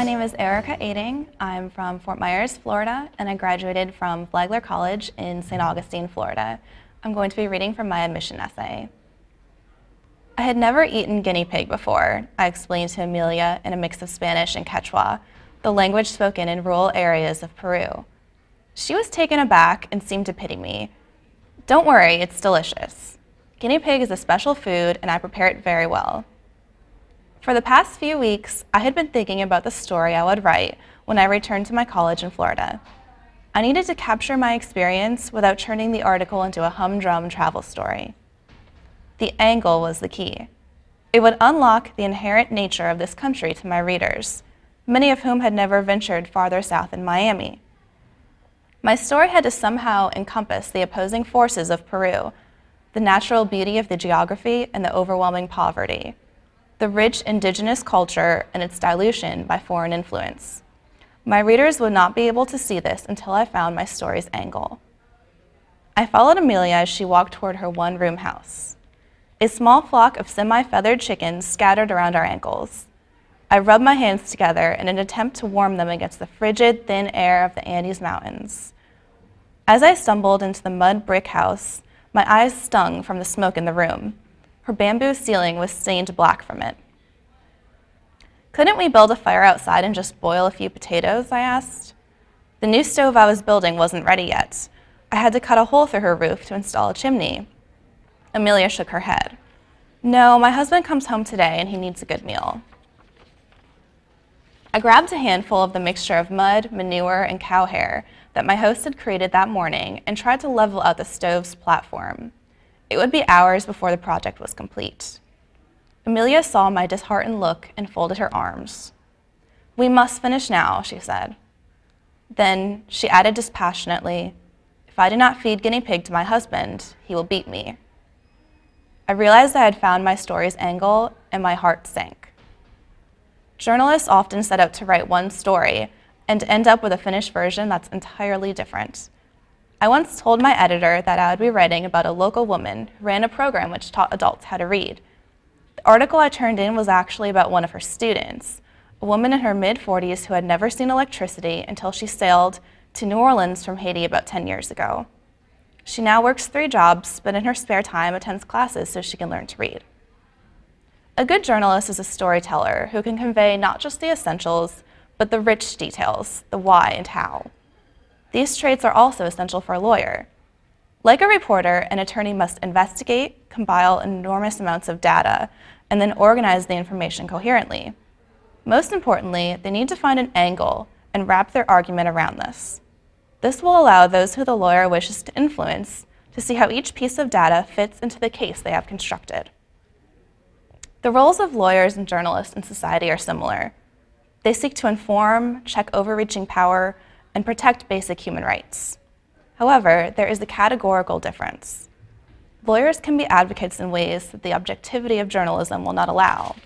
My name is Erica Eding. I'm from Fort Myers, Florida, and I graduated from Flagler College in St. Augustine, Florida. I'm going to be reading from my admission essay. I had never eaten guinea pig before, I explained to Amelia in a mix of Spanish and Quechua, the language spoken in rural areas of Peru. She was taken aback and seemed to pity me. Don't worry, it's delicious. Guinea pig is a special food and I prepare it very well. For the past few weeks, I had been thinking about the story I would write when I returned to my college in Florida. I needed to capture my experience without turning the article into a humdrum travel story. The angle was the key. It would unlock the inherent nature of this country to my readers, many of whom had never ventured farther south than Miami. My story had to somehow encompass the opposing forces of Peru, the natural beauty of the geography and the overwhelming poverty, the rich indigenous culture and its dilution by foreign influence. My readers would not be able to see this until I found my story's angle. I followed Amelia as she walked toward her one-room house. A small flock of semi-feathered chickens scattered around our ankles. I rubbed my hands together in an attempt to warm them against the frigid, thin air of the Andes Mountains. As I stumbled into the mud brick house, my eyes stung from the smoke in the room. Her bamboo ceiling was stained black from it. Couldn't we build a fire outside and just boil a few potatoes, I asked. The new stove I was building wasn't ready yet. I had to cut a hole through her roof to install a chimney. Amelia shook her head. No, my husband comes home today and he needs a good meal. I grabbed a handful of the mixture of mud, manure, and cow hair that my host had created that morning and tried to level out the stove's platform. It would be hours before the project was complete. Amelia saw my disheartened look and folded her arms. We must finish now, she said. Then she added dispassionately, if I do not feed guinea pig to my husband, he will beat me. I realized I had found my story's angle and my heart sank. Journalists often set out to write one story and end up with a finished version that's entirely different. I once told my editor that I would be writing about a local woman who ran a program which taught adults how to read. The article I turned in was actually about one of her students, a woman in her mid-40s who had never seen electricity until she sailed to New Orleans from Haiti about 10 years ago. She now works 3 jobs, but in her spare time attends classes so she can learn to read. A good journalist is a storyteller who can convey not just the essentials, but the rich details, the why and how. These traits are also essential for a lawyer. Like a reporter, an attorney must investigate, compile enormous amounts of data, and then organize the information coherently. Most importantly, they need to find an angle and wrap their argument around this. This will allow those who the lawyer wishes to influence to see how each piece of data fits into the case they have constructed. The roles of lawyers and journalists in society are similar. They seek to inform, check overreaching power, and protect basic human rights. However, there is a categorical difference. Lawyers can be advocates in ways that the objectivity of journalism will not allow.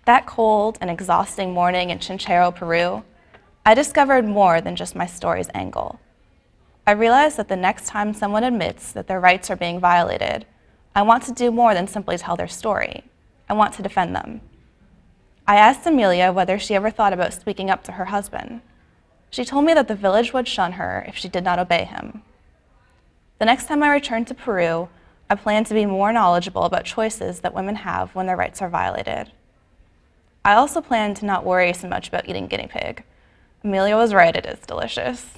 That cold and exhausting morning in Chinchero, Peru, I discovered more than just my story's angle. I realized that the next time someone admits that their rights are being violated, I want to do more than simply tell their story. I want to defend them. I asked Amelia whether she ever thought about speaking up to her husband. She told me that the village would shun her if she did not obey him. The next time I return to Peru, I plan to be more knowledgeable about choices that women have when their rights are violated. I also plan to not worry so much about eating guinea pig. Amelia was right, it is delicious.